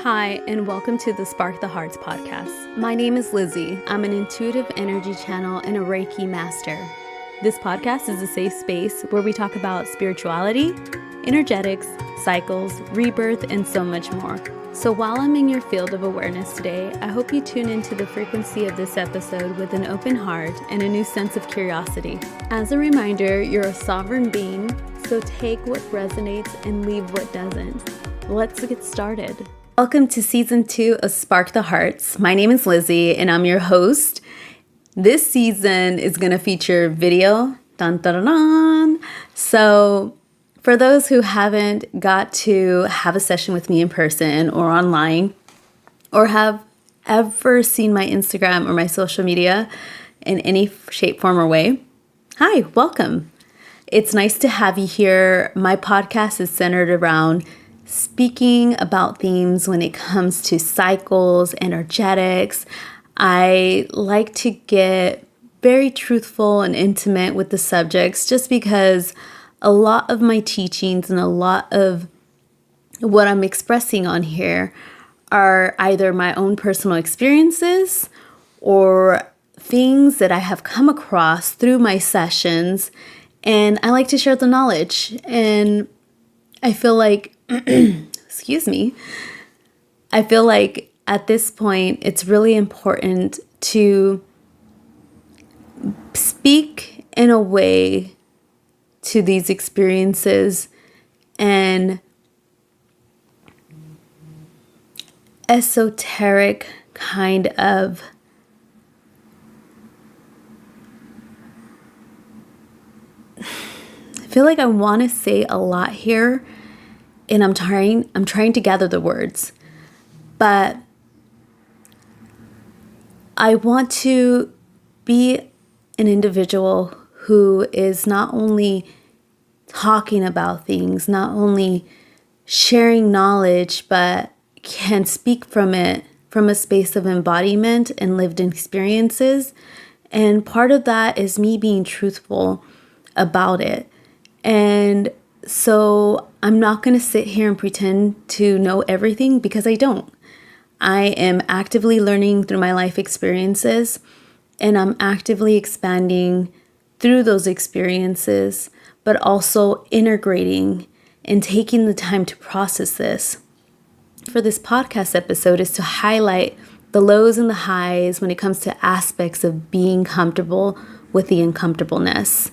Hi, and welcome to the Spark the Hearts podcast. My name is Lizzie. I'm an intuitive energy channel and a Reiki master. This podcast is a safe space where we talk about spirituality, energetics, cycles, rebirth, and so much more. So while I'm in your field of awareness today, I hope you tune into the frequency of this episode with an open heart and a new sense of curiosity. As a reminder, you're a sovereign being, so take what resonates and leave what doesn't. Let's get started. Welcome to season 2 of Spark the Hearts. My name is Lizzie and I'm your host. This season is going to feature video. Dun, dun, dun, dun. So for those who haven't got to have a session with me in person or online, or have ever seen my Instagram or my social media in any shape, form, or way, hi, welcome. It's nice to have you here. My podcast is centered around speaking about themes when it comes to cycles, energetics. I like to get very truthful and intimate with the subjects just because a lot of my teachings and a lot of what I'm expressing on here are either my own personal experiences or things that I have come across through my sessions, and I like to share the knowledge. And I feel like excuse me. I feel like at this point, it's really important to speak in a way to these experiences and esoteric kind of I feel like I want to say a lot here. And I'm trying to gather the words, but I want to be an individual who is not only talking about things, not only sharing knowledge, but can speak from it from a space of embodiment and lived experiences. And part of that is me being truthful about it. And so I'm not going to sit here and pretend to know everything because I don't. I am actively learning through my life experiences, and I'm actively expanding through those experiences, but also integrating and taking the time to process this. For this podcast episode is to highlight the lows and the highs when it comes to aspects of being comfortable with the uncomfortableness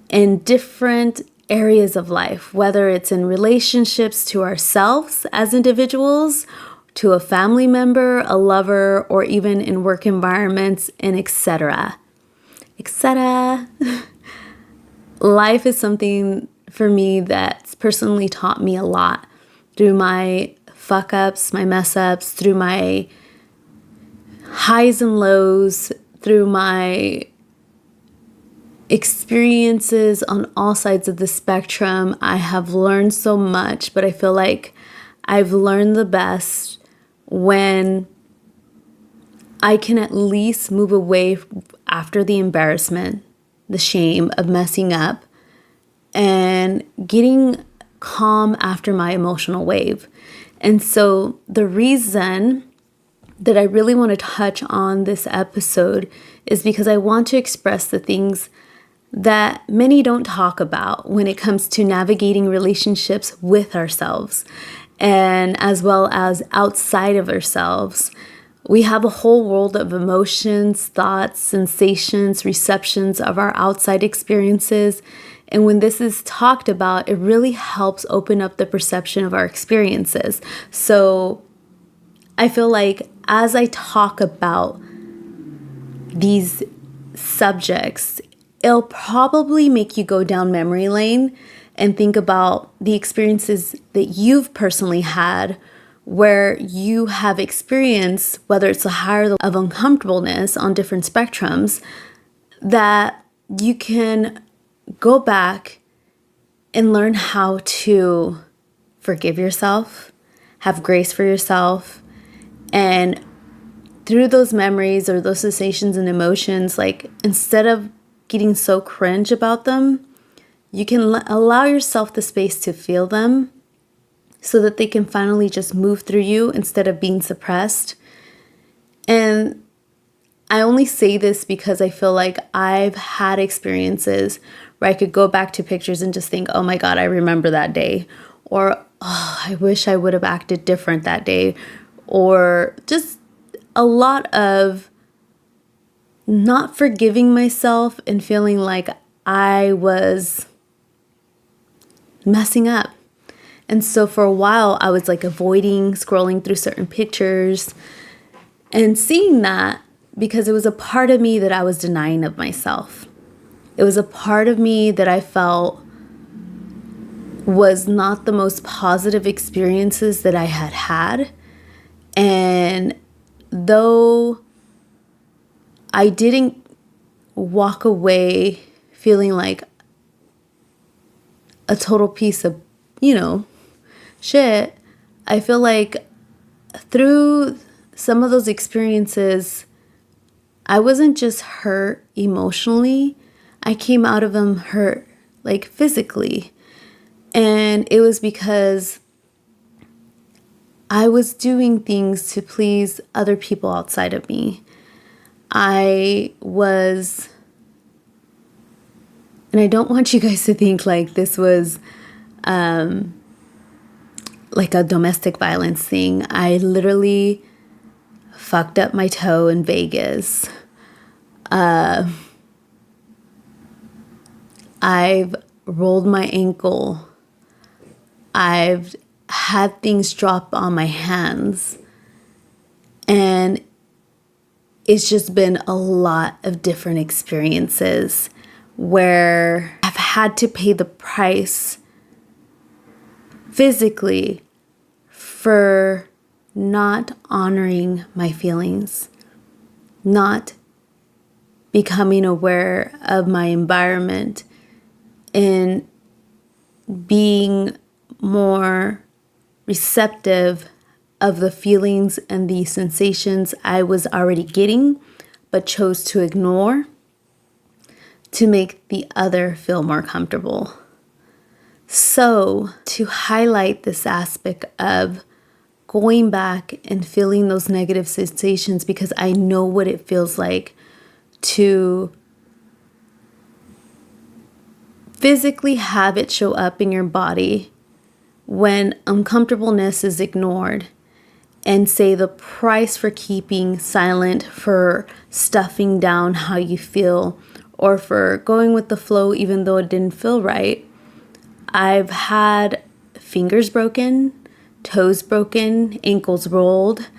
and different areas of life, whether it's in relationships to ourselves as individuals, to a family member, a lover, or even in work environments, and etc. etc. Life is something for me that's personally taught me a lot through my fuck ups, my mess ups, through my highs and lows, through my experiences on all sides of the spectrum. I have learned so much, but I feel like I've learned the best when I can at least move away after the embarrassment, the shame of messing up, and getting calm after my emotional wave. And so the reason that I really want to touch on this episode is because I want to express the things that many don't talk about when it comes to navigating relationships with ourselves and as well as outside of ourselves. We have a whole world of emotions, thoughts, sensations, receptions of our outside experiences. And when this is talked about, it really helps open up the perception of our experiences. So I feel like as I talk about these subjects, it'll probably make you go down memory lane and think about the experiences that you've personally had where you have experienced, whether it's a higher level of uncomfortableness on different spectrums, that you can go back and learn how to forgive yourself, have grace for yourself, and through those memories or those sensations and emotions, like instead of getting so cringe about them, you can allow yourself the space to feel them so that they can finally just move through you instead of being suppressed. And I only say this because I feel like I've had experiences where I could go back to pictures and just think, oh my God, I remember that day. Or, oh, I wish I would have acted different that day. Or just a lot of not forgiving myself and feeling like I was messing up. And so for a while, I was like avoiding scrolling through certain pictures and seeing that because it was a part of me that I was denying of myself. It was a part of me that I felt was not the most positive experiences that I had had. And though I didn't walk away feeling like a total piece of, shit, I feel like through some of those experiences, I wasn't just hurt emotionally. I came out of them hurt, like physically. And it was because I was doing things to please other people outside of me. I was, and I don't want you guys to think like this was like a domestic violence thing. I literally fucked up my toe in Vegas. I've rolled my ankle. I've had things drop on my hands. And it's just been a lot of different experiences where I've had to pay the price physically for not honoring my feelings, not becoming aware of my environment, and being more receptive of the feelings and the sensations I was already getting, but chose to ignore to make the other feel more comfortable. So, to highlight this aspect of going back and feeling those negative sensations, because I know what it feels like to physically have it show up in your body when uncomfortableness is ignored, and say the price for keeping silent, for stuffing down how you feel, or for going with the flow even though it didn't feel right. I've had fingers broken, toes broken, ankles rolled,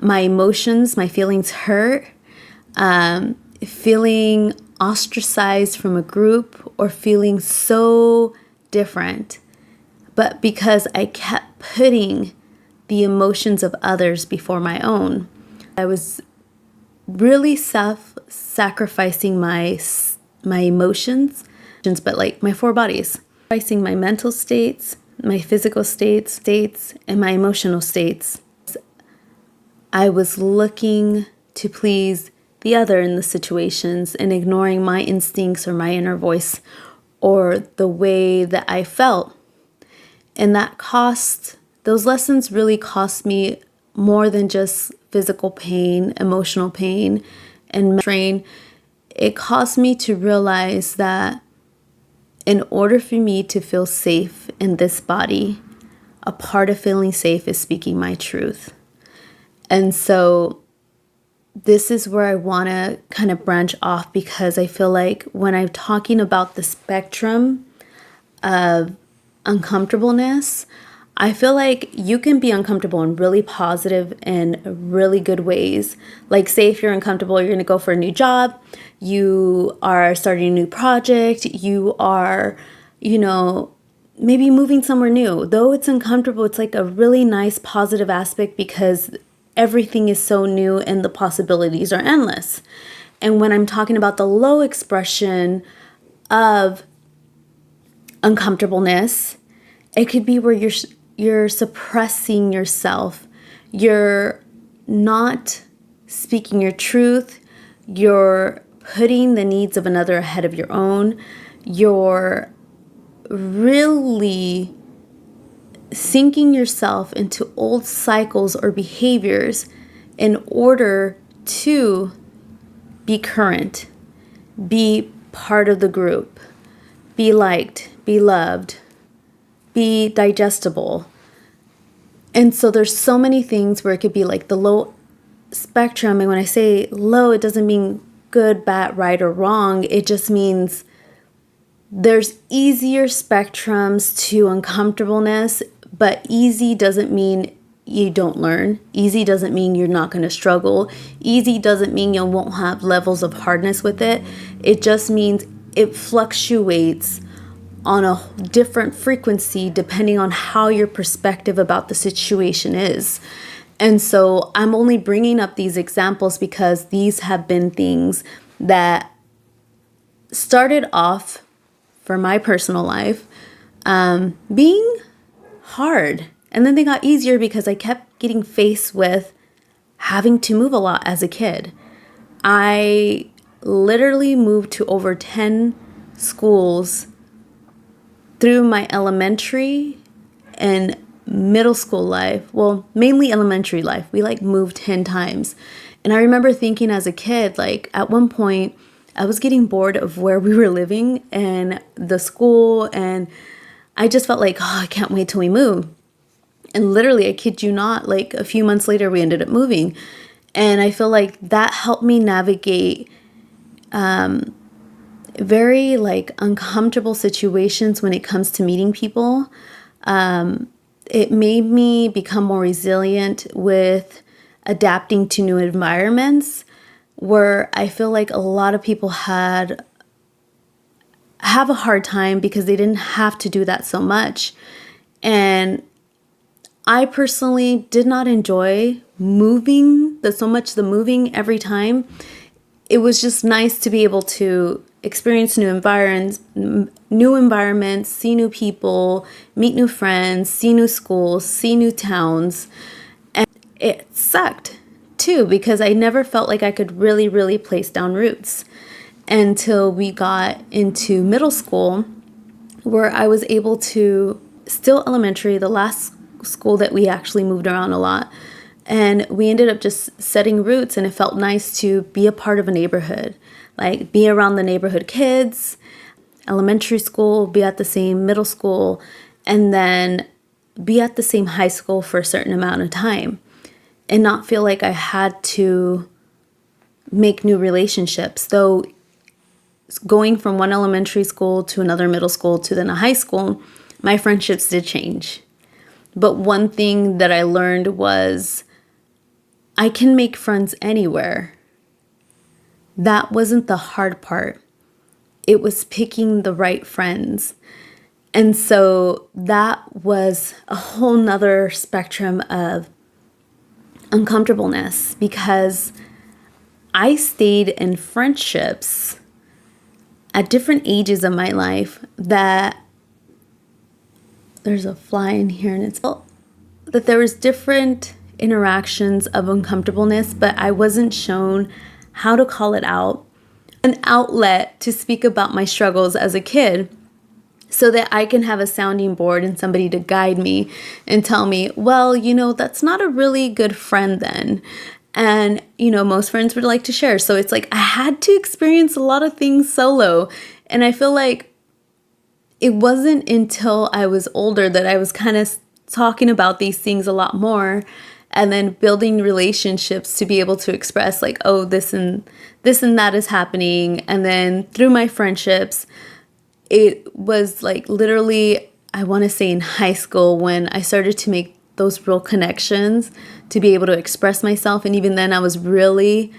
my emotions, my feelings hurt, feeling ostracized from a group, or feeling so different. But because I kept putting the emotions of others before my own, I was really sacrificing my emotions, but like my four bodies, sacrificing my mental states, my physical states, and my emotional states. I was looking to please the other in the situations and ignoring my instincts or my inner voice or the way that I felt. And those lessons really cost me more than just physical pain, emotional pain, and strain. It caused me to realize that in order for me to feel safe in this body, a part of feeling safe is speaking my truth. And so this is where I want to kind of branch off, because I feel like when I'm talking about the spectrum of uncomfortableness, I feel like you can be uncomfortable in really positive and really good ways. Like, say if you're uncomfortable, you're going to go for a new job, you are starting a new project, you are, maybe moving somewhere new. Though it's uncomfortable, it's like a really nice positive aspect because everything is so new and the possibilities are endless. And when I'm talking about the low expression of uncomfortableness, it could be where you're suppressing yourself. You're not speaking your truth. You're putting the needs of another ahead of your own. You're really sinking yourself into old cycles or behaviors in order to be current, be part of the group, be liked, be loved, be digestible. And so there's so many things where it could be like the low spectrum. And when I say low, it doesn't mean good, bad, right, or wrong. It just means there's easier spectrums to uncomfortableness, but easy doesn't mean you don't learn. Easy doesn't mean you're not going to struggle. Easy doesn't mean you won't have levels of hardness with it. It just means it fluctuates on a different frequency depending on how your perspective about the situation is. And so I'm only bringing up these examples because these have been things that started off for my personal life being hard. And then they got easier because I kept getting faced with having to move a lot as a kid. I literally moved to over 10 schools through my elementary and middle school life. Well, mainly elementary life. We moved 10 times. And I remember thinking as a kid, at one point, I was getting bored of where we were living and the school. And I just felt like, I can't wait till we move. And literally, I kid you not, a few months later, we ended up moving. And I feel like that helped me navigate very uncomfortable situations when it comes to meeting people. It made me become more resilient with adapting to new environments, where I feel like a lot of people have a hard time because they didn't have to do that so much. And I personally did not enjoy moving, the moving every time. It was just nice to be able to experience new environments, see new people, meet new friends, see new schools, see new towns. And it sucked too, because I never felt like I could really, really place down roots until we got into middle school, where I was able to, still elementary, the last school that we actually moved around a lot. And we ended up just setting roots, and it felt nice to be a part of a neighborhood, be around the neighborhood kids, elementary school, be at the same middle school, and then be at the same high school for a certain amount of time, and not feel like I had to make new relationships. Though going from one elementary school to another middle school to then a high school, my friendships did change. But one thing that I learned was I can make friends anywhere. That wasn't the hard part. It was picking the right friends. And so that was a whole nother spectrum of uncomfortableness, because I stayed in friendships at different ages of my life that there's a fly in here, and it's that there was different interactions of uncomfortableness, but I wasn't shown how to call it out, an outlet to speak about my struggles as a kid, so that I can have a sounding board and somebody to guide me and tell me, well, that's not a really good friend then. And, most friends would like to share. So it's I had to experience a lot of things solo. And I feel like it wasn't until I was older that I was kind of talking about these things a lot more, and then building relationships to be able to express this and that is happening. And then through my friendships, it was literally, I want to say in high school, when I started to make those real connections to be able to express myself. And even then I was really,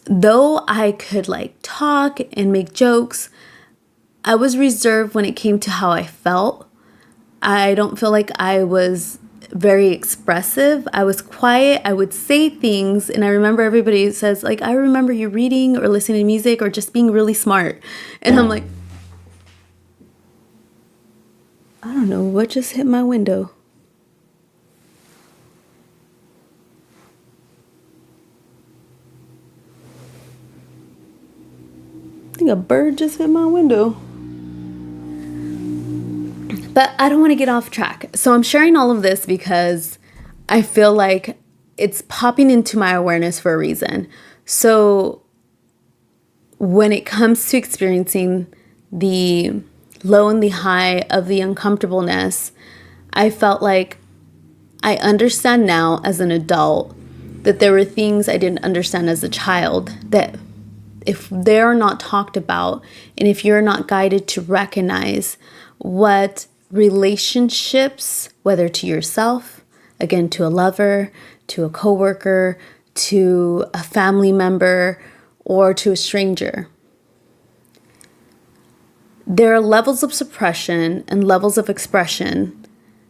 though I could talk and make jokes, I was reserved when it came to how I felt. I don't feel like I was very expressive. I was quiet. I would say things. And I remember everybody says, I remember you reading or listening to music or just being really smart. And I'm like, I don't know what just hit my window. I think a bird just hit my window. But I don't want to get off track. So I'm sharing all of this because I feel like it's popping into my awareness for a reason. So when it comes to experiencing the low and the high of the uncomfortableness, I felt like I understand now as an adult that there were things I didn't understand as a child, that if they're not talked about and if you're not guided to recognize what relationships, whether to yourself, again, to a lover, to a coworker, to a family member, or to a stranger, there are levels of suppression and levels of expression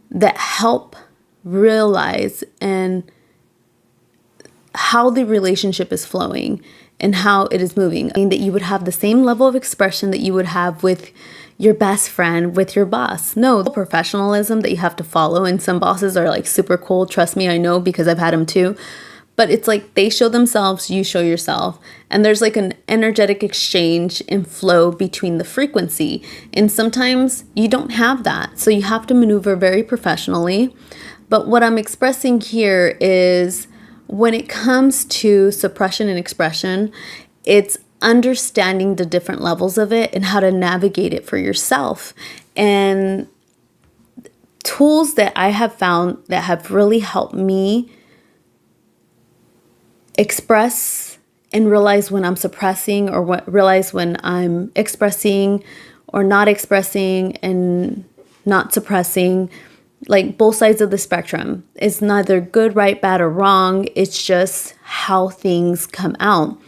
that help realize and how the relationship is flowing and how it is moving. I mean, that you would have the same level of expression that you would have with your best friend, with your boss. No, the professionalism that you have to follow. And some bosses are like super cool. Trust me, I know, because I've had them too. But it's like they show themselves, you show yourself. And there's like an energetic exchange and flow between the frequency. And sometimes you don't have that. So you have to maneuver very professionally. But what I'm expressing here is when it comes to suppression and expression, it's understanding the different levels of it and how to navigate it for yourself. And tools that I have found that have really helped me express and realize when I'm suppressing, or realize when I'm expressing or not expressing and not suppressing, like both sides of the spectrum. It's neither good, right, bad, or wrong. It's just how things come out.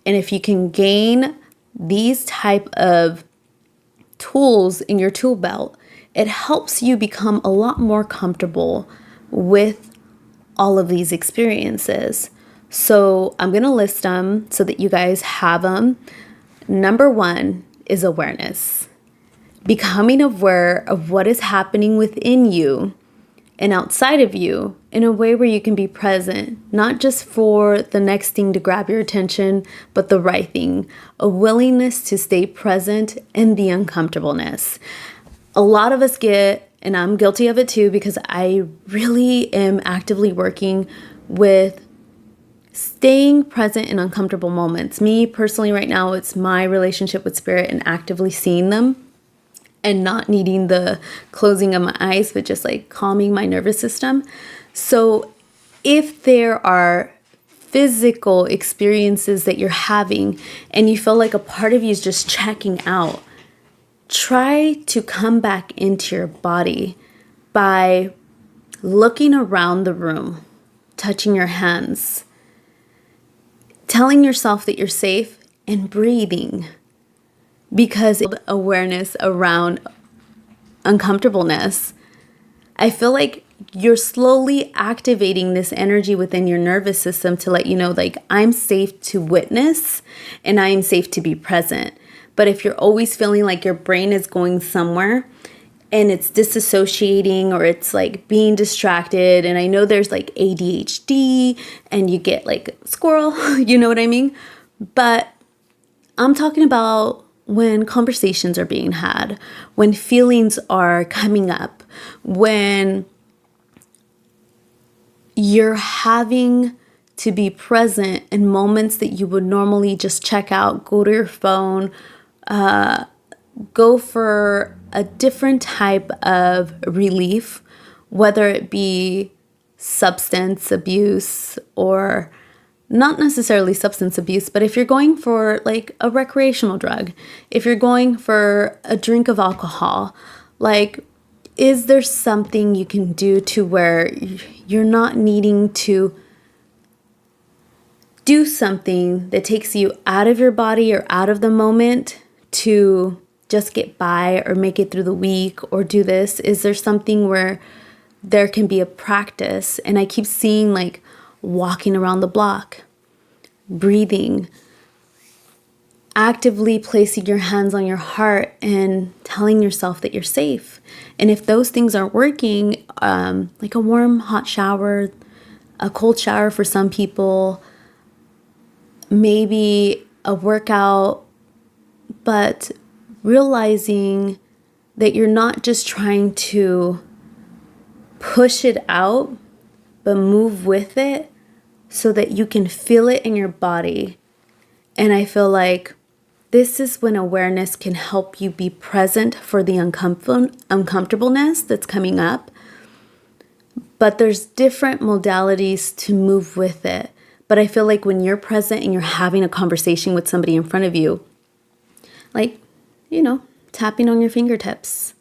And if you can gain these type of tools in your tool belt, it helps you become a lot more comfortable with all of these experiences. So I'm going to list them so that you guys have them. Number 1 is awareness. Becoming aware of what is happening within you and outside of you in a way where you can be present, not just for the next thing to grab your attention, but the right thing. A willingness to stay present in the uncomfortableness. A lot of us get, and I'm guilty of it too, because I really am actively working with staying present in uncomfortable moments. Me personally right now, it's my relationship with spirit and actively seeing them and not needing the closing of my eyes, but just like calming my nervous system. So if there are physical experiences that you're having and you feel like a part of you is just checking out, try to come back into your body by looking around the room, touching your hands, telling yourself that you're safe, and breathing. Because awareness around uncomfortableness, I feel like you're slowly activating this energy within your nervous system to let you know, like, I'm safe to witness and I am safe to be present. But if you're always feeling like your brain is going somewhere and it's disassociating or it's like being distracted, and I know there's like ADHD and you get like squirrel, you know what I mean? But I'm talking about when conversations are being had, when feelings are coming up, when you're having to be present in moments that you would normally just check out, go to your phone, go for a different type of relief, whether it be substance abuse or not necessarily substance abuse, but if you're going for like a recreational drug, if you're going for a drink of alcohol, like, is there something you can do to where you're not needing to do something that takes you out of your body or out of the moment to just get by or make it through the week or do this? Is there something where there can be a practice? And I keep seeing like walking around the block, breathing, actively placing your hands on your heart and telling yourself that you're safe. And if those things aren't working, like a warm, hot shower, a cold shower for some people, maybe a workout, but realizing that you're not just trying to push it out, but move with it so that you can feel it in your body. And I feel like this is when awareness can help you be present for the uncomfortableness that's coming up. But there's different modalities to move with it. But I feel like when you're present and you're having a conversation with somebody in front of you, like, tapping on your fingertips.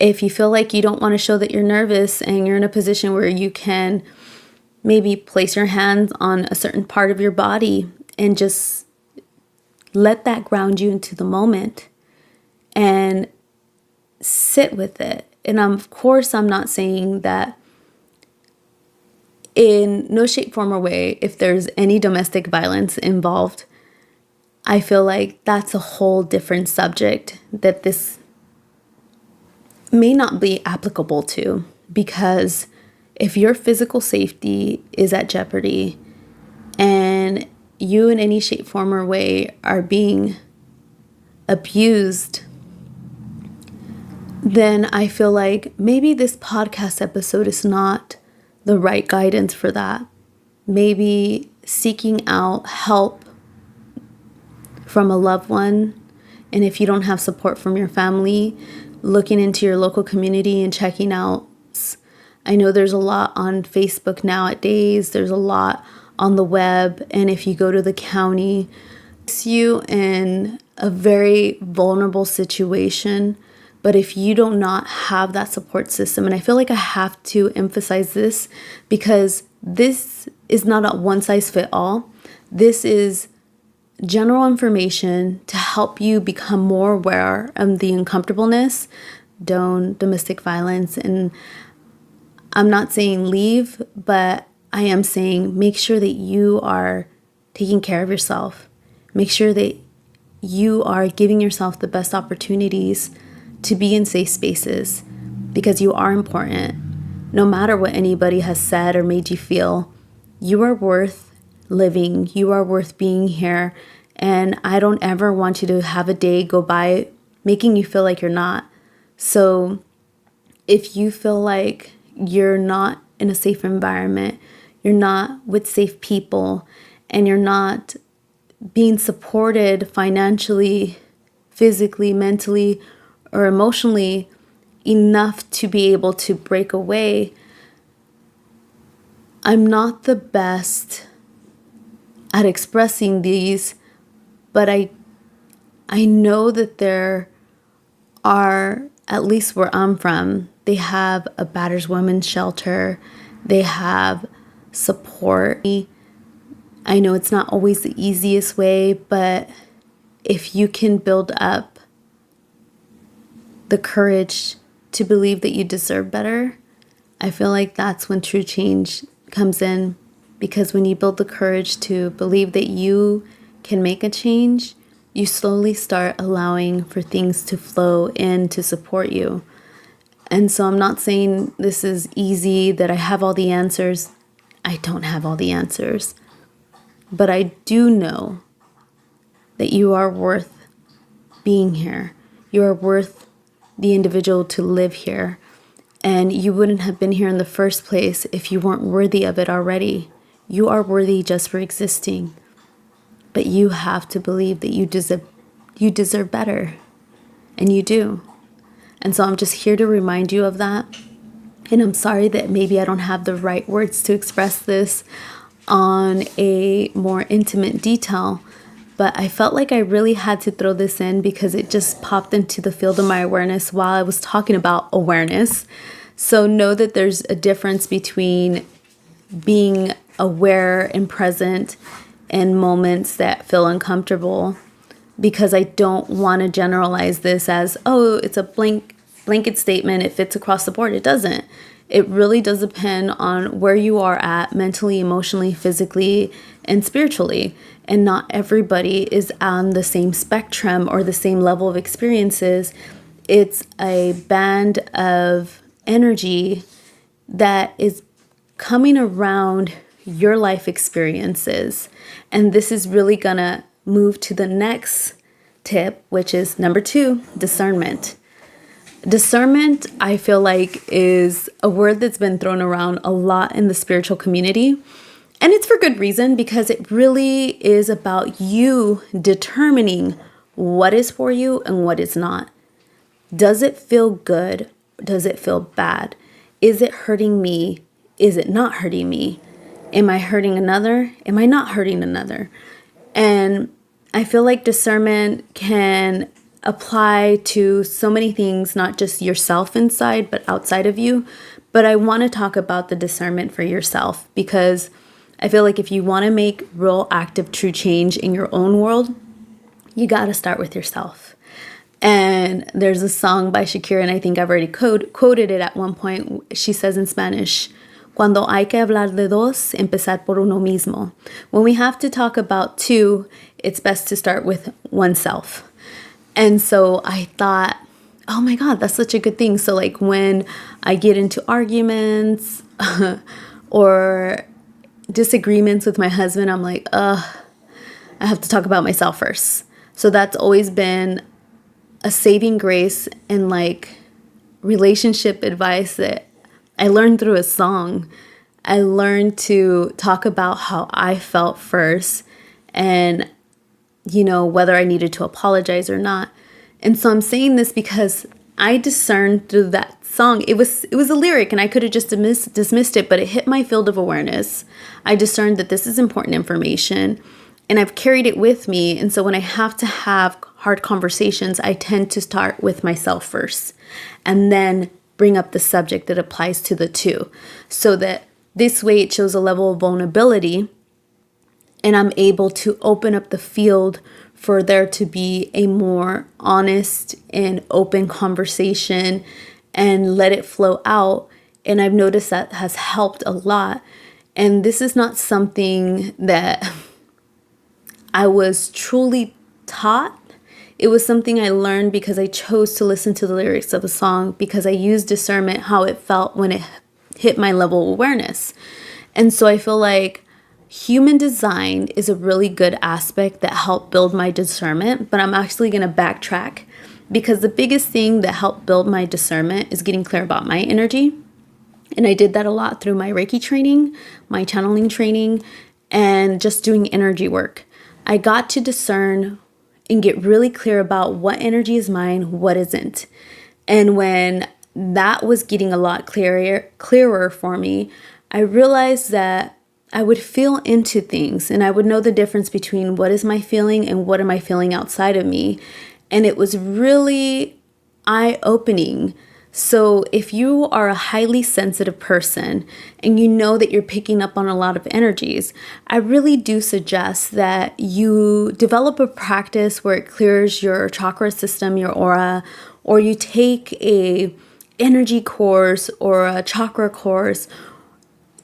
If you feel like you don't want to show that you're nervous and you're in a position where you can maybe place your hands on a certain part of your body and just let that ground you into the moment and sit with it. And of course, I'm not saying that in no shape, form, or way, if there's any domestic violence involved, I feel like that's a whole different subject that this may not be applicable to, because if your physical safety is at jeopardy and you in any shape, form, or way are being abused, then I feel like maybe this podcast episode is not the right guidance for that. Maybe seeking out help from a loved one, and if you don't have support from your family, looking into your local community and checking out. I know there's a lot on Facebook nowadays, there's a lot on the web, and if you go to the county, it's you in a very vulnerable situation. But if you do not have that support system, and I feel like I have to emphasize this because this is not a one size fit all. This is general information to help you become more aware of the uncomfortableness, domestic violence. And I'm not saying leave, but I am saying make sure that you are taking care of yourself. Make sure that you are giving yourself the best opportunities to be in safe spaces, because you are important. No matter what anybody has said or made you feel, you are worth living. You are worth being here. And I don't ever want you to have a day go by making you feel like you're not. So if you feel like you're not in a safe environment, you're not with safe people, and you're not being supported financially, physically, mentally, or emotionally enough to be able to break away, I'm not the best at expressing these, but I know that there are, at least where I'm from, they have a battered women's shelter, they have support. I know it's not always the easiest way, but if you can build up the courage to believe that you deserve better, I feel like that's when true change comes in. Because when you build the courage to believe that you can make a change, you slowly start allowing for things to flow in to support you. And so I'm not saying this is easy, that I have all the answers. I don't have all the answers. But I do know that you are worth being here. You are worth the individual to live here. And you wouldn't have been here in the first place if you weren't worthy of it already. You are worthy just for existing. But you have to believe that you deserve better. And you do. And so I'm just here to remind you of that. And I'm sorry that maybe I don't have the right words to express this on a more intimate detail. But I felt like I really had to throw this in because it just popped into the field of my awareness while I was talking about awareness. So know that there's a difference between being aware and present in moments that feel uncomfortable, because I don't want to generalize this as, oh, it's a blanket statement, it fits across the board. It doesn't. It really does depend on where you are at mentally, emotionally, physically, and spiritually. And not everybody is on the same spectrum or the same level of experiences. It's a band of energy that is coming around your life experiences. And this is really gonna move to the next tip, which is number 2, discernment. Discernment, I feel like, is a word that's been thrown around a lot in the spiritual community. And it's for good reason, because it really is about you determining what is for you and what is not. Does it feel good? Does it feel bad? Is it hurting me? Is it not hurting me? Am I hurting another? Am I not hurting another? And I feel like discernment can apply to so many things, not just yourself inside, but outside of you. But I want to talk about the discernment for yourself, because I feel like if you want to make real active true change in your own world, you got to start with yourself. And there's a song by Shakira, and I think I've already quoted it at one point. She says in Spanish, "Cuando hay que hablar de dos, empezar por uno mismo." When we have to talk about two, it's best to start with oneself. And so I thought, oh my God, that's such a good thing. So like when I get into arguments or disagreements with my husband, I'm like, I have to talk about myself first. So that's always been a saving grace and like relationship advice that I learned through a song. I learned to talk about how I felt first and, whether I needed to apologize or not. And so I'm saying this because I discerned through that song. It was a lyric and I could have just dismissed it, but it hit my field of awareness. I discerned that this is important information and I've carried it with me. And so when I have to have hard conversations, I tend to start with myself first and then bring up the subject that applies to the two, so that this way it shows a level of vulnerability and I'm able to open up the field for there to be a more honest and open conversation and let it flow out. And I've noticed that has helped a lot. And this is not something that I was truly taught. It was something I learned because I chose to listen to the lyrics of the song, because I used discernment, how it felt when it hit my level of awareness. And so I feel like human design is a really good aspect that helped build my discernment, but I'm actually going to backtrack, because the biggest thing that helped build my discernment is getting clear about my energy. And I did that a lot through my Reiki training, my channeling training, and just doing energy work. I got to discern and get really clear about what energy is mine, what isn't. And when that was getting a lot clearer for me, I realized that I would feel into things and I would know the difference between what is my feeling and what am I feeling outside of me. And it was really eye-opening. So if you are a highly sensitive person and you know that you're picking up on a lot of energies, I really do suggest that you develop a practice where it clears your chakra system, your aura, or you take a energy course or a chakra course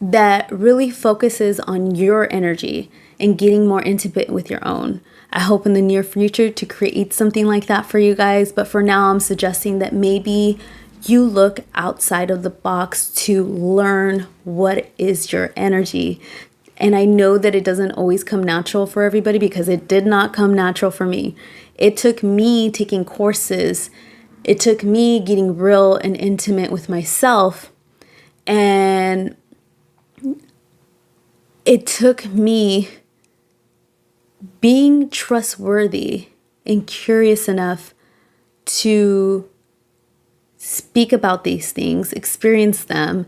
that really focuses on your energy and getting more intimate with your own. I hope in the near future to create something like that for you guys. But for now, I'm suggesting that maybe you look outside of the box to learn what is your energy. And I know that it doesn't always come natural for everybody, because it did not come natural for me. It took me taking courses. It took me getting real and intimate with myself. And it took me being trustworthy and curious enough to speak about these things, experience them.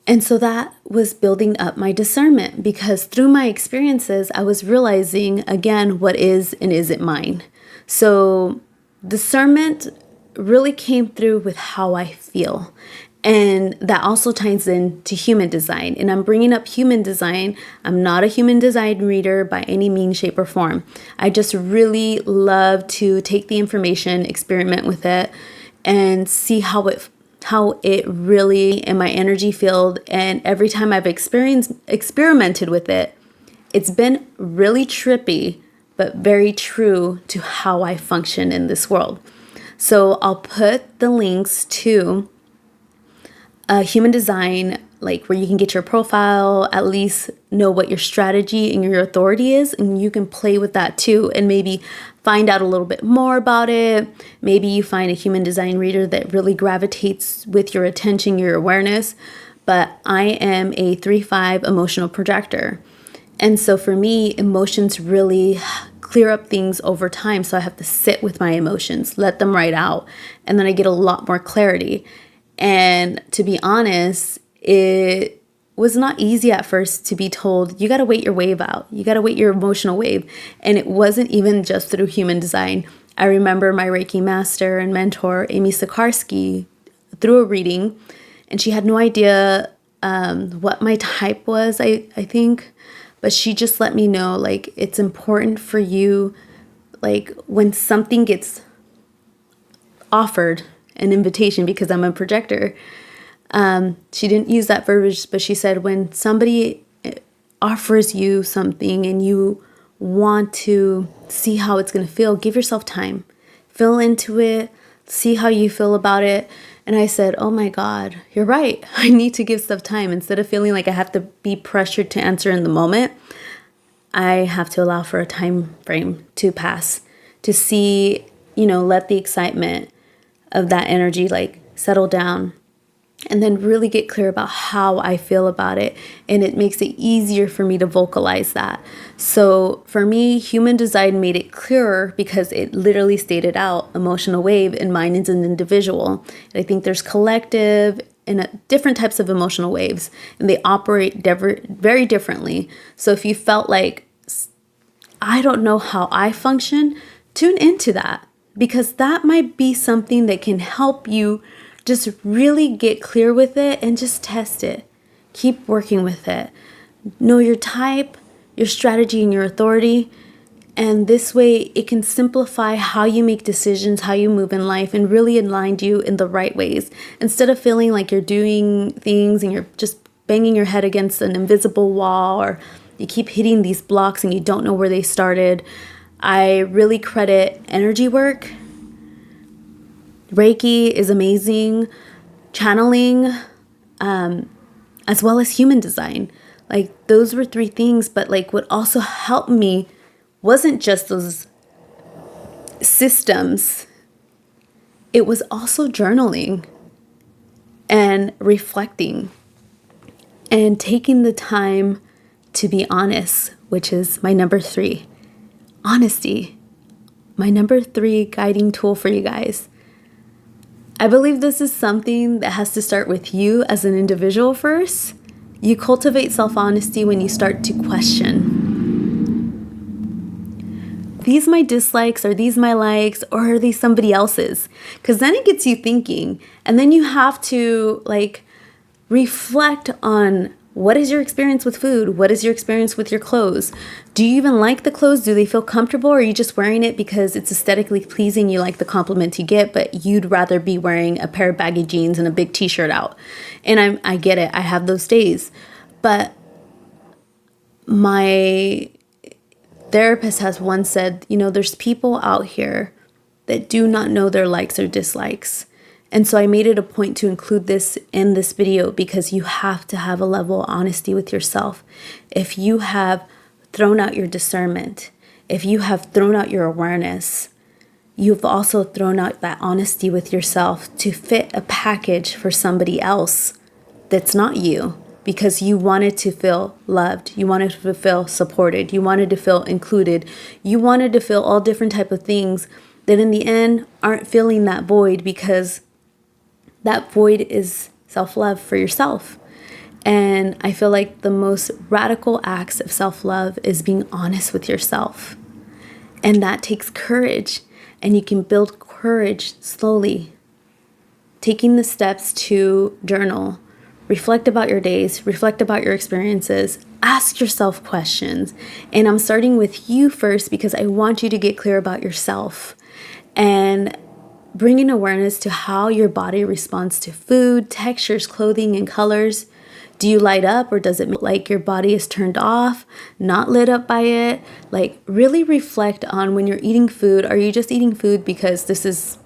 And so that was building up my discernment, because through my experiences, I was realizing, again, what is and isn't mine. So discernment really came through with how I feel. And that also ties into human design. And I'm bringing up human design. I'm not a human design reader by any means, shape, or form. I just really love to take the information, experiment with it, and see how it really in my energy field. And every time I've experimented with it, it's been really trippy, but very true to how I function in this world. So I'll put the links to human design, like where you can get your profile at least know what your strategy and your authority is, and you can play with that too and maybe find out a little bit more about it. Maybe you find a human design reader that really gravitates with your attention, your awareness. But I am a 3/5 emotional projector. And so for me, emotions really clear up things over time. So I have to sit with my emotions, let them ride out, and then I get a lot more clarity. And to be honest, it was not easy at first to be told, you got to wait your wave out. You got to wait your emotional wave. And it wasn't even just through human design. I remember my Reiki master and mentor, Amy Sikarsky, through a reading, and she had no idea what my type was, I think. But she just let me know, like, it's important for you, like, when something gets offered, an invitation, because I'm a projector. She didn't use that verbiage, but she said, when somebody offers you something and you want to see how it's going to feel, give yourself time. Feel into it. See how you feel about it. And I said, oh my God, you're right. I need to give stuff time. Instead of feeling like I have to be pressured to answer in the moment, I have to allow for a time frame to pass, to see, let the excitement of that energy like settle down, and then really get clear about how I feel about it. And it makes it easier for me to vocalize that. So for me, human design made it clearer because it literally stated out emotional wave, and mine is an individual. And I think there's collective and different types of emotional waves, and they operate very differently. So if you felt like, I don't know how I function, tune into that, because that might be something that can help you just really get clear with it and just test it. Keep working with it. Know your type, your strategy, and your authority. And this way it can simplify how you make decisions, how you move in life, and really align you in the right ways. Instead of feeling like you're doing things and you're just banging your head against an invisible wall, or you keep hitting these blocks and you don't know where they started. I really credit energy work. Reiki is amazing, channeling, as well as human design. Like, those were 3 things, but like what also helped me wasn't just those systems. It was also journaling and reflecting and taking the time to be honest, which is my number 3. Honesty, my number 3 guiding tool for you guys. I believe this is something that has to start with you as an individual first. You cultivate self-honesty when you start to question. These my dislikes? Are these my likes? Or are these somebody else's? Because then it gets you thinking. And then you have to reflect on, what is your experience with food? What is your experience with your clothes? Do you even like the clothes? Do they feel comfortable? Or are you just wearing it because it's aesthetically pleasing? You like the compliment you get, but you'd rather be wearing a pair of baggy jeans and a big t-shirt out. And I get it. I have those days. But my therapist has once said, there's people out here that do not know their likes or dislikes. And so I made it a point to include this in this video because you have to have a level of honesty with yourself. If you have thrown out your discernment, if you have thrown out your awareness, you've also thrown out that honesty with yourself to fit a package for somebody else that's not you, because you wanted to feel loved, you wanted to feel supported, you wanted to feel included, you wanted to feel all different type of things that in the end aren't filling that void, because that void is self-love for yourself. And I feel like the most radical acts of self-love is being honest with yourself. And that takes courage. And you can build courage slowly. Taking the steps to journal, reflect about your days, reflect about your experiences, ask yourself questions. And I'm starting with you first because I want you to get clear about yourself. And bringing awareness to how your body responds to food, textures, clothing, and colors. Do you light up, or does it look like your body is turned off, not lit up by it? Like, really reflect on when you're eating food. Are you just eating food because this is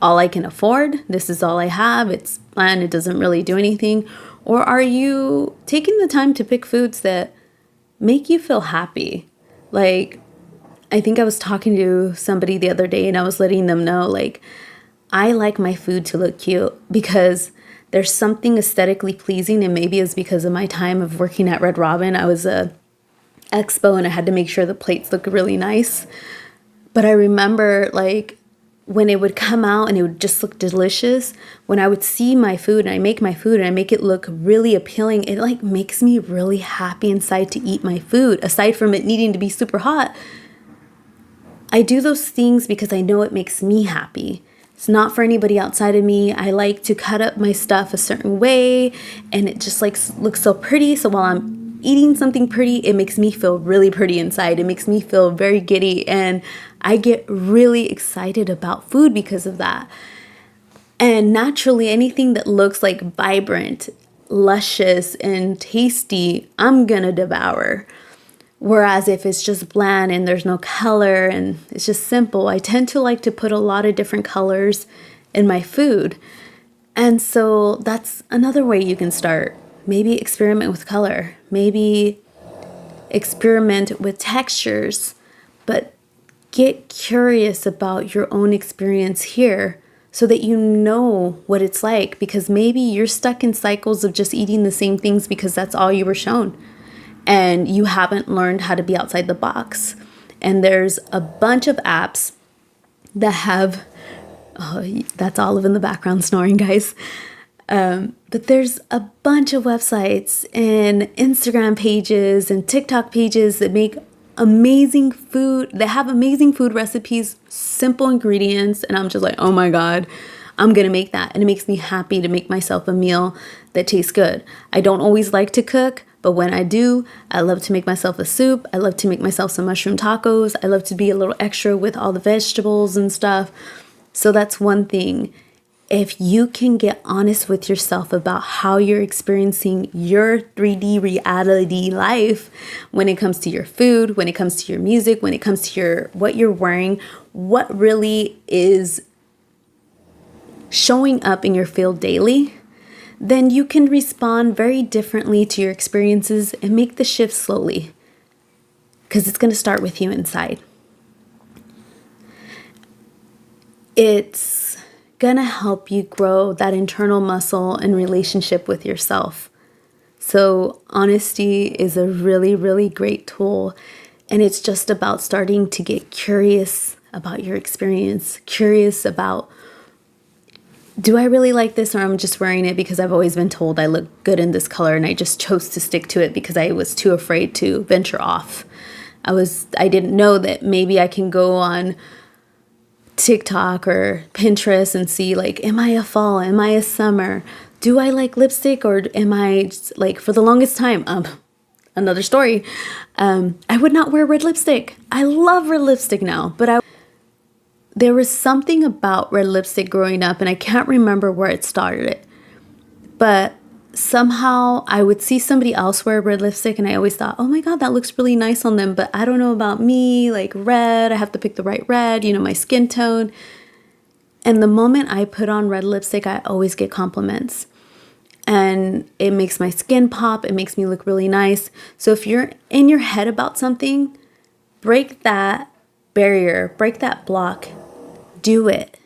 all I can afford? This is all I have. It's bland. It doesn't really do anything. Or are you taking the time to pick foods that make you feel happy. Like, I think I was talking to somebody the other day and I was letting them know, like, I like my food to look cute because there's something aesthetically pleasing, and maybe it's because of my time of working at Red Robin. I was a expo and I had to make sure the plates look really nice. But I remember, like, when it would come out and it would just look delicious, when I would see my food and I make my food and I make it look really appealing, it like makes me really happy inside to eat my food. Aside from it needing to be super hot, I do those things because I know it makes me happy. It's not for anybody outside of me. I like to cut up my stuff a certain way and it just like looks so pretty. So while I'm eating something pretty, it makes me feel really pretty inside. It makes me feel very giddy, and I get really excited about food because of that. And naturally, anything that looks like vibrant, luscious, and tasty, I'm gonna devour. Whereas if it's just bland and there's no color and it's just simple, I tend to like to put a lot of different colors in my food. And so that's another way you can start. Maybe experiment with color. Maybe experiment with textures. But get curious about your own experience here so that you know what it's like. Because maybe you're stuck in cycles of just eating the same things because that's all you were shown. And you haven't learned how to be outside the box. And there's a bunch of apps that have, oh, that's Olive in the background snoring, guys. But there's a bunch of websites and Instagram pages and TikTok pages that make amazing food. They have amazing food recipes, simple ingredients. And I'm just like, oh my God, I'm going to make that. And it makes me happy to make myself a meal that tastes good. I don't always like to cook. But when I do, I love to make myself a soup. I love to make myself some mushroom tacos. I love to be a little extra with all the vegetables and stuff. So that's one thing. If you can get honest with yourself about how you're experiencing your 3D reality life when it comes to your food, when it comes to your music, when it comes to what you're wearing, what really is showing up in your field daily, then you can respond very differently to your experiences and make the shift slowly, because it's going to start with you inside. It's going to help you grow that internal muscle and relationship with yourself. So honesty is a really, really great tool. And it's just about starting to get curious about your experience, curious about, do I really like this, or I'm just wearing it because I've always been told I look good in this color and I just chose to stick to it because I was too afraid to venture off. I didn't know that maybe I can go on TikTok or Pinterest and see, like, am I a fall? Am I a summer? Do I like lipstick, or am I just, like, for the longest time, another story, I would not wear red lipstick. I love red lipstick now, but there was something about red lipstick growing up, and I can't remember where it started. But somehow I would see somebody else wear red lipstick, and I always thought, oh my God, that looks really nice on them. But I don't know about me, like red, I have to pick the right red, my skin tone. And the moment I put on red lipstick, I always get compliments. And it makes my skin pop. It makes me look really nice. So if you're in your head about something, break that barrier, break that block. Do it.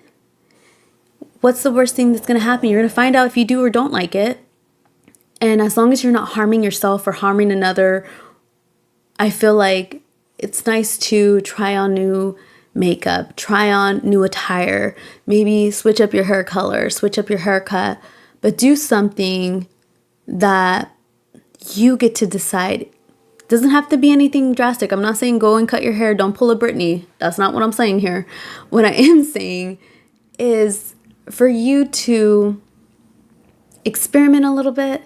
What's the worst thing that's going to happen? You're going to find out if you do or don't like it. And as long as you're not harming yourself or harming another, I feel like it's nice to try on new makeup, try on new attire, maybe switch up your hair color, switch up your haircut, but do something that you get to decide. It doesn't have to be anything drastic. I'm not saying go and cut your hair, don't pull a Britney. That's not what I'm saying here. What I am saying is for you to experiment a little bit.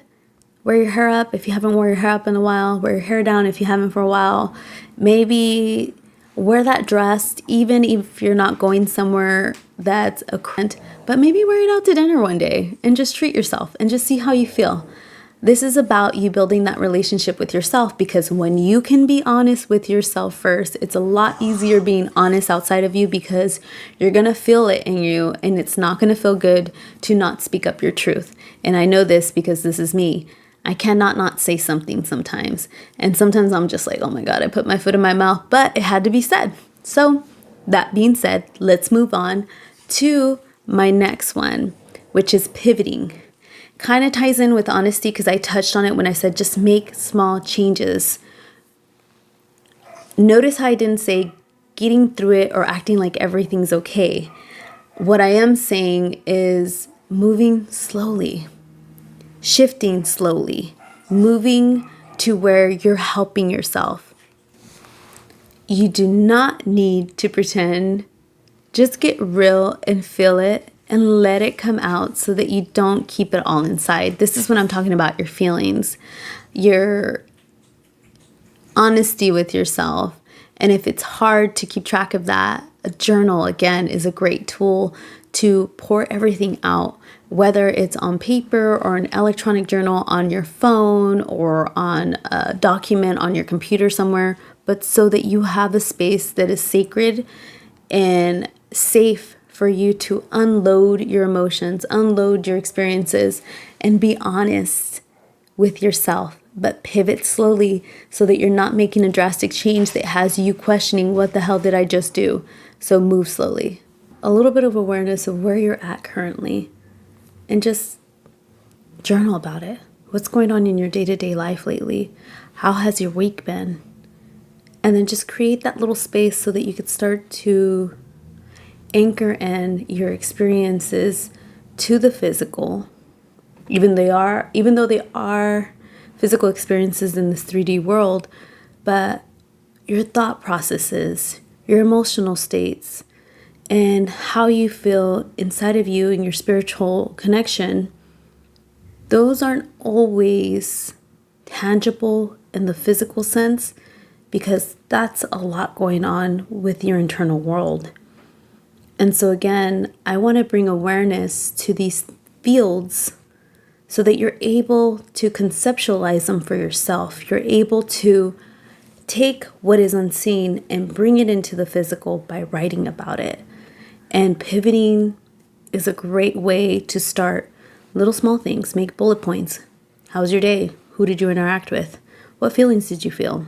Wear your hair up if you haven't worn your hair up in a while. Wear your hair down if you haven't for a while. Maybe wear that dress even if you're not going somewhere that's a current. But maybe wear it out to dinner one day and just treat yourself and just see how you feel. This is about you building that relationship with yourself, because when you can be honest with yourself first, it's a lot easier being honest outside of you, because you're going to feel it in you, and it's not going to feel good to not speak up your truth. And I know this because this is me. I cannot not say something sometimes. And sometimes I'm just like, oh my God, I put my foot in my mouth, but it had to be said. So that being said, let's move on to my next one, which is pivoting. Kind of ties in with honesty because I touched on it when I said just make small changes. Notice how I didn't say getting through it or acting like everything's okay. What I am saying is moving slowly, shifting slowly, moving to where you're helping yourself. You do not need to pretend. Just get real and feel it and let it come out so that you don't keep it all inside. This is when I'm talking about your feelings, your honesty with yourself. And if it's hard to keep track of that, a journal, again, is a great tool to pour everything out, whether it's on paper or an electronic journal on your phone or on a document on your computer somewhere, but so that you have a space that is sacred and safe for you to unload your emotions, unload your experiences, and be honest with yourself, but pivot slowly so that you're not making a drastic change that has you questioning, what the hell did I just do? So move slowly. A little bit of awareness of where you're at currently, and just journal about it. What's going on in your day-to-day life lately? How has your week been? And then just create that little space so that you could start to anchor in your experiences to the physical, even though they are physical experiences in this 3D world, but your thought processes, your emotional states, and how you feel inside of you and your spiritual connection, those aren't always tangible in the physical sense because that's a lot going on with your internal world. And so again, I want to bring awareness to these fields so that you're able to conceptualize them for yourself. You're able to take what is unseen and bring it into the physical by writing about it. And pivoting is a great way to start little small things. Make bullet points. How was your day? Who did you interact with? What feelings did you feel?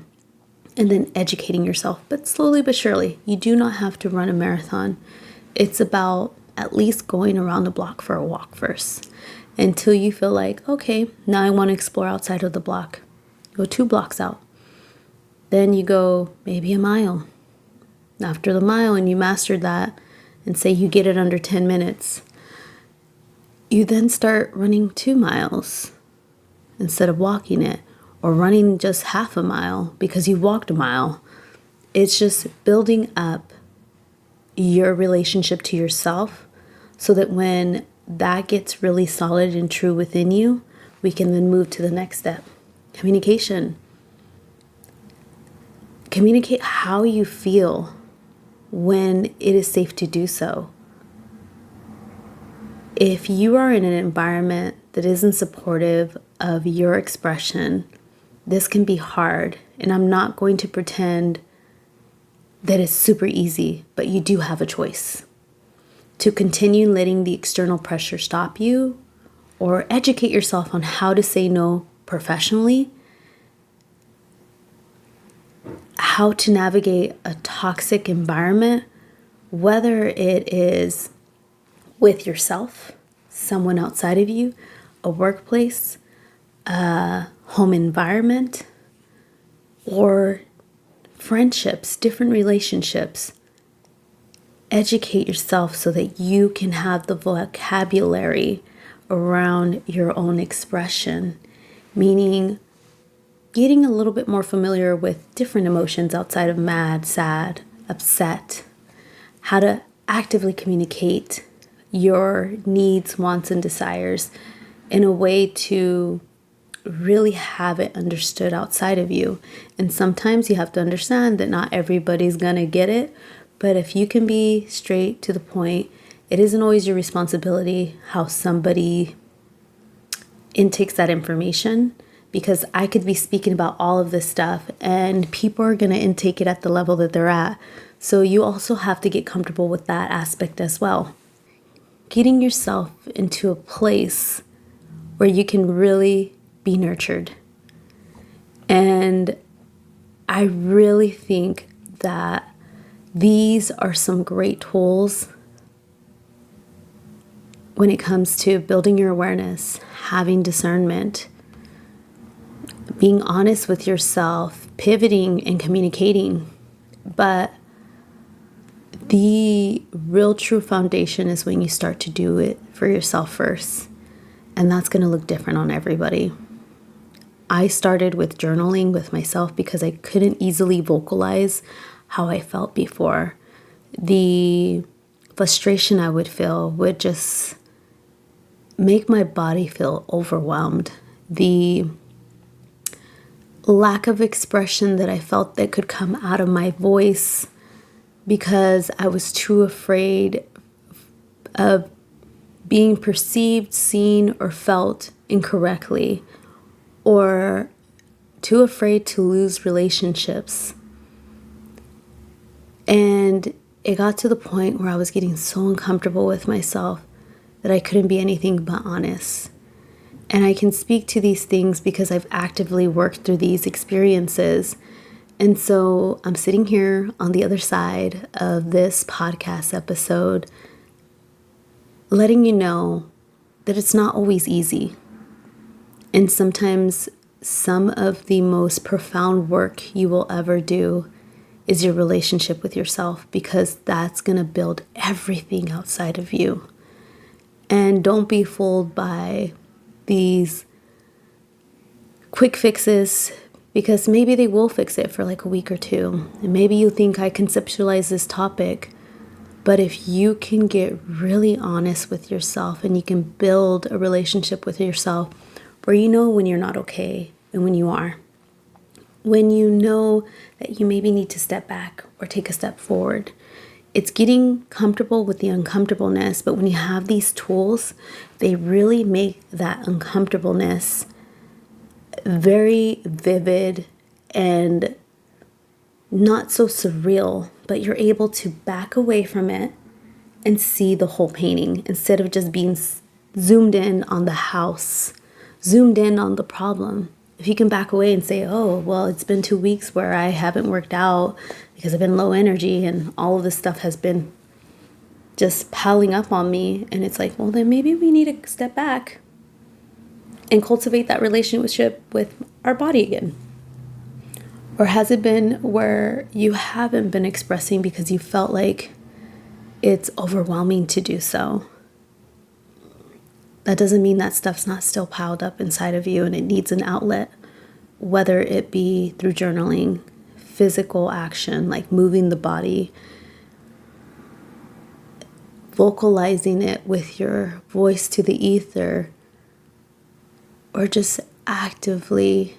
And then educating yourself, but slowly but surely. You do not have to run a marathon. It's about at least going around the block for a walk first until you feel like, okay, now I want to explore outside of the block. Go 2 blocks out. Then you go maybe a mile. After the mile and you mastered that and say you get it under 10 minutes, you then start running 2 miles instead of walking it, or running just half a mile because you walked a mile. It's just building up your relationship to yourself so that when that gets really solid and true within you, we can then move to the next step. Communication. Communicate how you feel when it is safe to do so. If you are in an environment that isn't supportive of your expression, this can be hard, and I'm not going to pretend that it's super easy, but you do have a choice to continue letting the external pressure stop you, or educate yourself on how to say no professionally, how to navigate a toxic environment, whether it is with yourself, someone outside of you, a workplace, a home environment, or friendships, different relationships. Educate yourself so that you can have the vocabulary around your own expression, meaning getting a little bit more familiar with different emotions outside of mad, sad, upset, how to actively communicate your needs, wants, and desires in a way to really have it understood outside of you. And sometimes you have to understand that not everybody's gonna get it, but if you can be straight to the point, it isn't always your responsibility how somebody intakes that information, because I could be speaking about all of this stuff and people are gonna intake it at the level that they're at. So you also have to get comfortable with that aspect as well. Getting yourself into a place where you can really be nurtured. And I really think that these are some great tools when it comes to building your awareness, having discernment, being honest with yourself, pivoting and communicating. But the real true foundation is when you start to do it for yourself first. And that's going to look different on everybody. I started with journaling with myself because I couldn't easily vocalize how I felt before. The frustration I would feel would just make my body feel overwhelmed. The lack of expression that I felt that could come out of my voice because I was too afraid of being perceived, seen, or felt incorrectly, or too afraid to lose relationships. And it got to the point where I was getting so uncomfortable with myself that I couldn't be anything but honest. And I can speak to these things because I've actively worked through these experiences. And so I'm sitting here on the other side of this podcast episode, letting you know that it's not always easy. And sometimes some of the most profound work you will ever do is your relationship with yourself, because that's going to build everything outside of you. And don't be fooled by these quick fixes, because maybe they will fix it for like a week or two. And maybe you think I conceptualize this topic, but if you can get really honest with yourself and you can build a relationship with yourself where you know when you're not okay and when you are, when you know that you maybe need to step back or take a step forward. It's getting comfortable with the uncomfortableness, but when you have these tools, they really make that uncomfortableness very vivid and not so surreal, but you're able to back away from it and see the whole painting instead of just being zoomed in on the house, zoomed in on the problem. If you can back away and say, oh, well, it's been 2 weeks where I haven't worked out because I've been low energy and all of this stuff has been just piling up on me. And it's like, well, then maybe we need to step back and cultivate that relationship with our body again. Or has it been where you haven't been expressing because you felt like it's overwhelming to do so? That doesn't mean that stuff's not still piled up inside of you and it needs an outlet, whether it be through journaling, physical action, like moving the body, vocalizing it with your voice to the ether, or just actively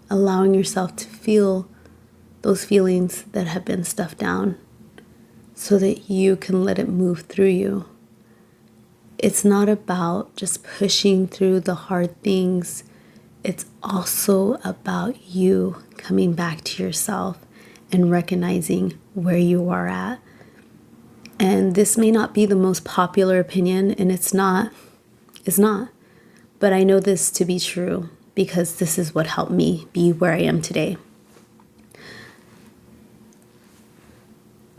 allowing yourself to feel those feelings that have been stuffed down so that you can let it move through you. It's not about just pushing through the hard things. It's also about you coming back to yourself and recognizing where you are at. And this may not be the most popular opinion, and it's not. But I know this to be true because this is what helped me be where I am today.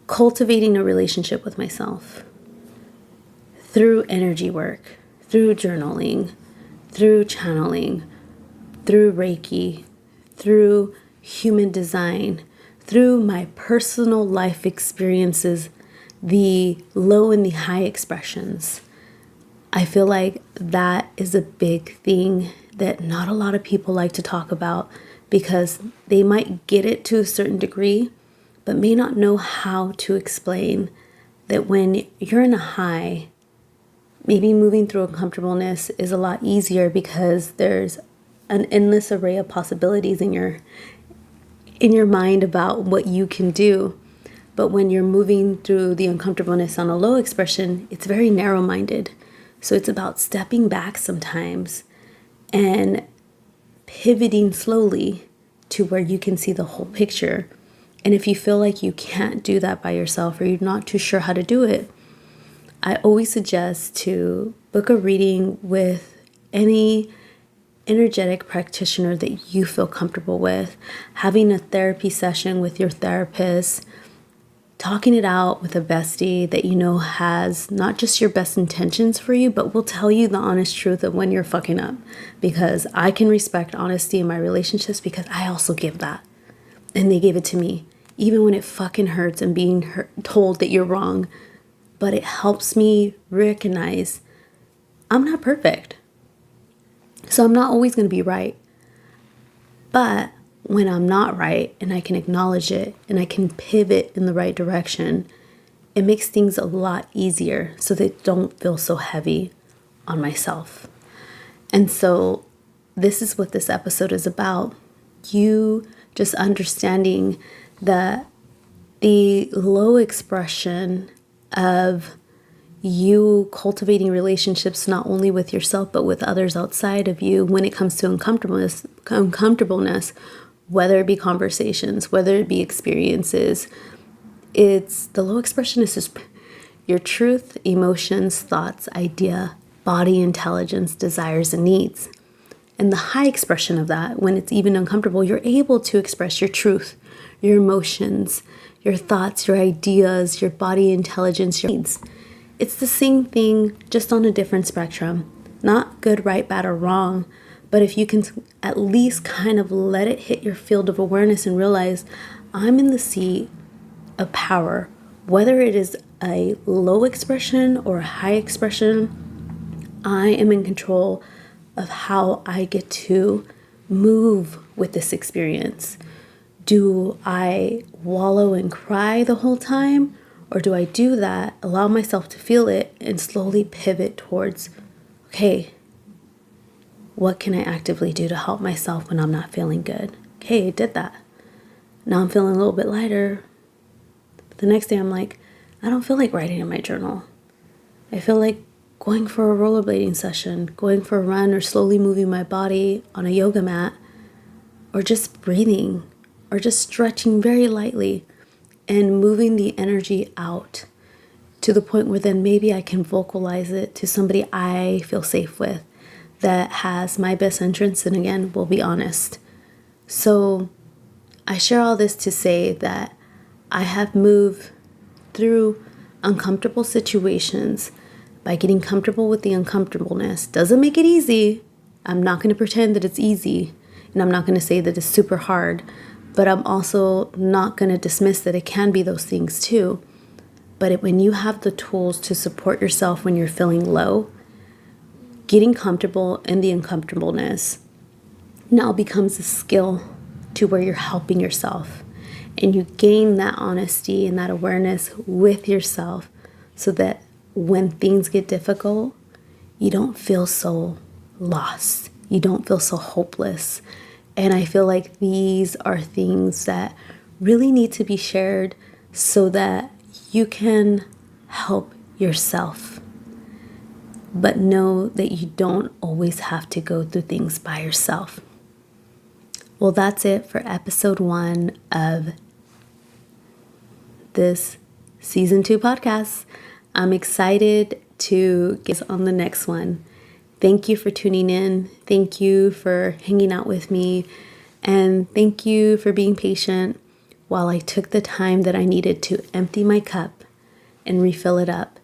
Cultivating a relationship with myself through energy work, through journaling, through channeling, through Reiki, through human design, through my personal life experiences, the low and the high expressions. I feel like that is a big thing that not a lot of people like to talk about because they might get it to a certain degree, but may not know how to explain that when you're in a high, maybe moving through uncomfortableness is a lot easier because there's an endless array of possibilities in your mind about what you can do. But when you're moving through the uncomfortableness on a low expression, it's very narrow-minded. So it's about stepping back sometimes and pivoting slowly to where you can see the whole picture. And if you feel like you can't do that by yourself or you're not too sure how to do it, I always suggest to book a reading with any energetic practitioner that you feel comfortable with, having a therapy session with your therapist, talking it out with a bestie that you know has not just your best intentions for you, but will tell you the honest truth of when you're fucking up. Because I can respect honesty in my relationships because I also give that. And they gave it to me, even when it fucking hurts and being told that you're wrong. But it helps me recognize I'm not perfect. So I'm not always going to be right. But when I'm not right and I can acknowledge it and I can pivot in the right direction, it makes things a lot easier so they don't feel so heavy on myself. And so this is what this episode is about. You just understanding that the low expression of you cultivating relationships not only with yourself but with others outside of you when it comes to uncomfortableness, whether it be conversations, whether it be experiences, it's the low expression is just your truth, emotions, thoughts, idea, body intelligence, desires, and needs. And the high expression of that, when it's even uncomfortable, you're able to express your truth, your emotions, your thoughts, your ideas, your body intelligence, your needs. It's the same thing, just on a different spectrum. Not good, right, bad, or wrong. But if you can at least kind of let it hit your field of awareness and realize I'm in the seat of power, whether it is a low expression or a high expression, I am in control of how I get to move with this experience. Do I wallow and cry the whole time? Or do I do that, allow myself to feel it, and slowly pivot towards, okay, what can I actively do to help myself when I'm not feeling good? Okay, I did that. Now I'm feeling a little bit lighter. The next day I'm like, I don't feel like writing in my journal. I feel like going for a rollerblading session, going for a run, or slowly moving my body on a yoga mat, or just breathing, or just stretching very lightly and moving the energy out to the point where then maybe I can vocalize it to somebody I feel safe with that has my best interests and again, will be honest. So I share all this to say that I have moved through uncomfortable situations by getting comfortable with the uncomfortableness. Doesn't make it easy. I'm not going to pretend that it's easy, and I'm not going to say that it's super hard, but I'm also not going to dismiss that it can be those things too. But when you have the tools to support yourself when you're feeling low, getting comfortable in the uncomfortableness now becomes a skill to where you're helping yourself. And you gain that honesty and that awareness with yourself so that when things get difficult, you don't feel so lost. You don't feel so hopeless. And I feel like these are things that really need to be shared so that you can help yourself. But know that you don't always have to go through things by yourself. Well, that's it for episode 1 of this season 2 podcast. I'm excited to get on the next one. Thank you for tuning in. Thank you for hanging out with me. And thank you for being patient while I took the time that I needed to empty my cup and refill it up.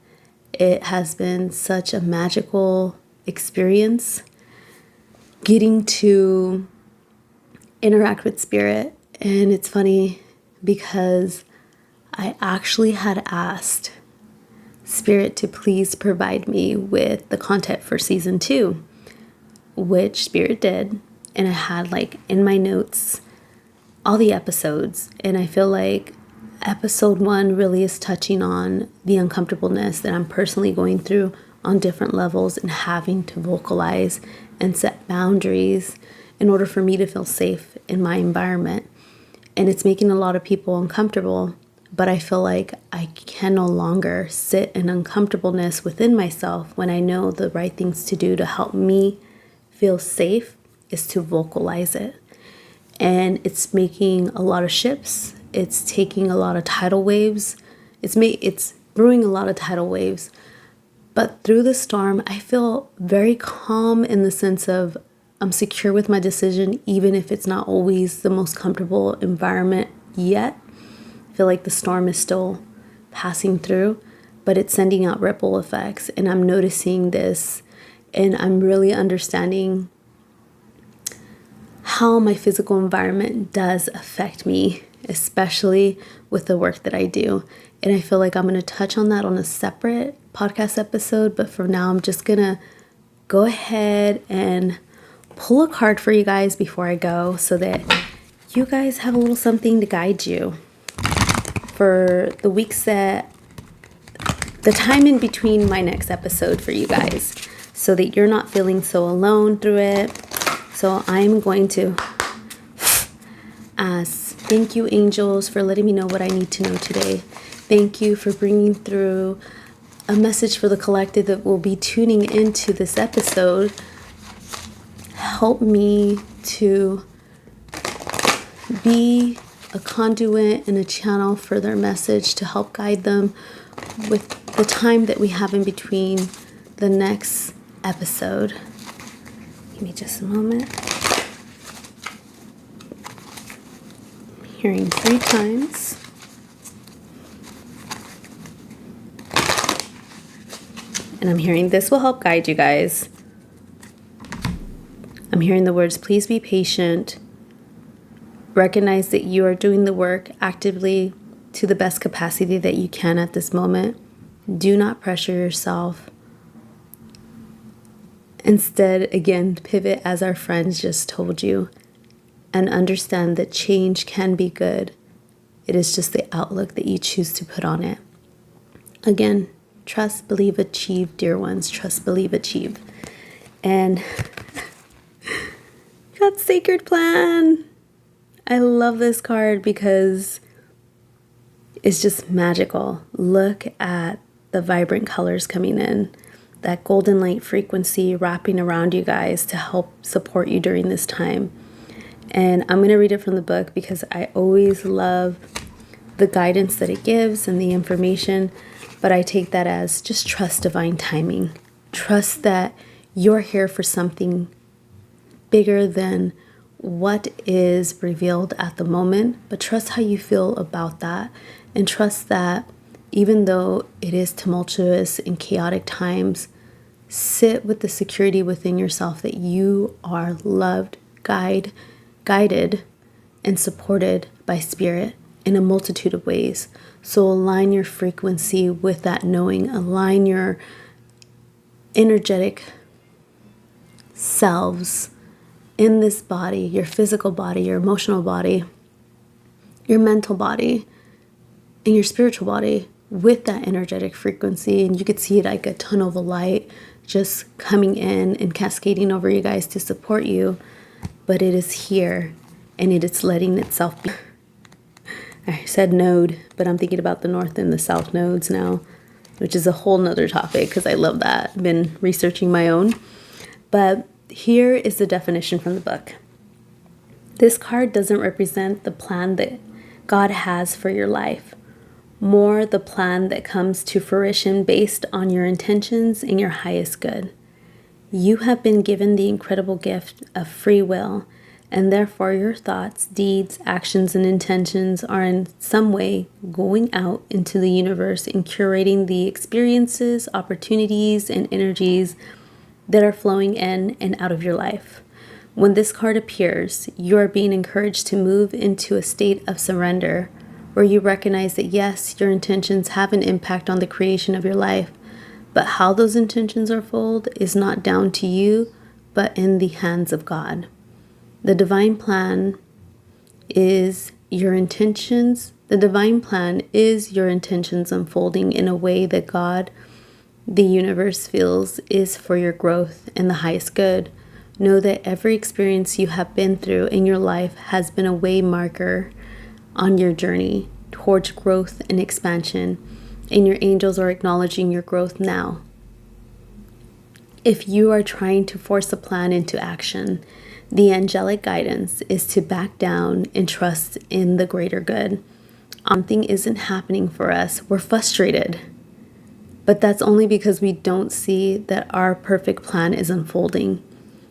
It has been such a magical experience getting to interact with spirit. And it's funny because I actually had asked Spirit to please provide me with the content for season 2, which Spirit did. And I had in my notes all the episodes. And I feel like episode 1 really is touching on the uncomfortableness that I'm personally going through on different levels and having to vocalize and set boundaries in order for me to feel safe in my environment. And it's making a lot of people uncomfortable. But I feel like I can no longer sit in uncomfortableness within myself when I know the right things to do to help me feel safe is to vocalize it. And it's making a lot of shifts. It's taking a lot of tidal waves. It's brewing a lot of tidal waves. But through the storm, I feel very calm in the sense of I'm secure with my decision, even if it's not always the most comfortable environment yet. I feel like the storm is still passing through, but it's sending out ripple effects, and I'm noticing this, and I'm really understanding how my physical environment does affect me, especially with the work that I do. And I feel like I'm going to touch on that on a separate podcast episode, but for now, I'm just going to go ahead and pull a card for you guys before I go so that you guys have a little something to guide you for the weeks the time in between my next episode for you guys, so that you're not feeling so alone through it. So I'm going to ask, thank you, angels, for letting me know what I need to know today. Thank you for bringing through a message for the collective that will be tuning into this episode. Help me to be a conduit and a channel for their message to help guide them with the time that we have in between the next episode. Give me just a moment. I'm hearing 3 times. And I'm hearing this will help guide you guys. I'm hearing the words, please be patient. Recognize that you are doing the work actively to the best capacity that you can at this moment. Do not pressure yourself. Instead, again, pivot as our friends just told you, and understand that change can be good. It is just the outlook that you choose to put on it. Again, trust, believe, achieve, dear ones. Trust, believe, achieve. And got Sacred Plan. I love this card because it's just magical. Look at the vibrant colors coming in. That golden light frequency wrapping around you guys to help support you during this time. And I'm going to read it from the book because I always love the guidance that it gives and the information. But I take that as just trust divine timing. Trust that you're here for something bigger than what is revealed at the moment. But trust how you feel about that. And trust that even though it is tumultuous and chaotic times, sit with the security within yourself that you are loved, guided, and supported by Spirit in a multitude of ways. So align your frequency with that knowing. Align your energetic selves in this body, your physical body, your emotional body, your mental body, and your spiritual body with that energetic frequency. And you could see it like a tunnel of light just coming in and cascading over you guys to support you. But it is here and it is letting itself be. I said node, but I'm thinking about the north and the south nodes now, which is a whole nother topic because I love that. I've been researching my own. But here is the definition from the book. This card doesn't represent the plan that God has for your life, more the plan that comes to fruition based on your intentions and your highest good. You have been given the incredible gift of free will, and therefore your thoughts, deeds, actions, and intentions are in some way going out into the universe and curating the experiences, opportunities, and energies that are flowing in and out of your life. When this card appears, you are being encouraged to move into a state of surrender, where you recognize that yes, your intentions have an impact on the creation of your life, but how those intentions are fulfilled is not down to you, but in the hands of God. The divine plan is your intentions. The divine plan is your intentions unfolding in a way that God, the universe, feels is for your growth and the highest good. Know that every experience you have been through in your life has been a way marker on your journey towards growth and expansion, and your angels are acknowledging your growth now. If you are trying to force a plan into action, the angelic guidance is to back down and trust in the greater good. Something isn't happening for us. We're frustrated. But that's only because we don't see that our perfect plan is unfolding.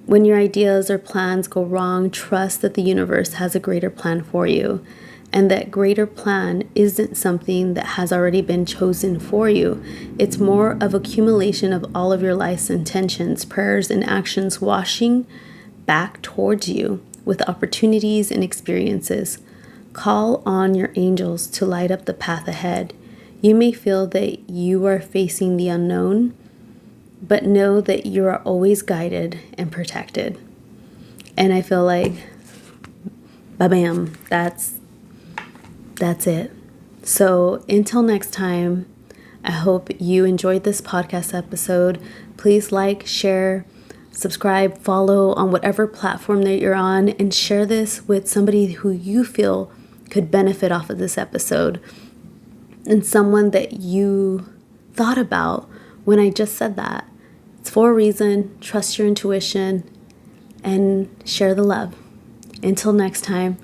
When your ideas or plans go wrong, trust that the universe has a greater plan for you. And that greater plan isn't something that has already been chosen for you. It's more of accumulation of all of your life's intentions, prayers, and actions washing back towards you with opportunities and experiences. Call on your angels to light up the path ahead. You may feel that you are facing the unknown, but know that you are always guided and protected. And I feel like, ba-bam, that's it. So until next time, I hope you enjoyed this podcast episode. Please like, share, subscribe, follow on whatever platform that you're on, and share this with somebody who you feel could benefit off of this episode, and someone that you thought about when I just said that. It's for a reason. Trust your intuition and share the love. Until next time,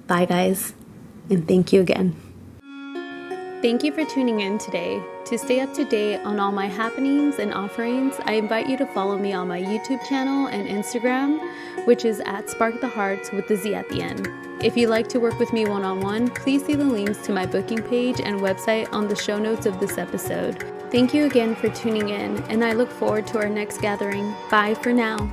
bye guys, and thank you again. Thank you for tuning in today. To stay up to date on all my happenings and offerings, I invite you to follow me on my YouTube channel and Instagram, which is at Spark the Hearts with the Z at the end. If you'd like to work with me one-on-one, please see the links to my booking page and website on the show notes of this episode. Thank you again for tuning in, and I look forward to our next gathering. Bye for now.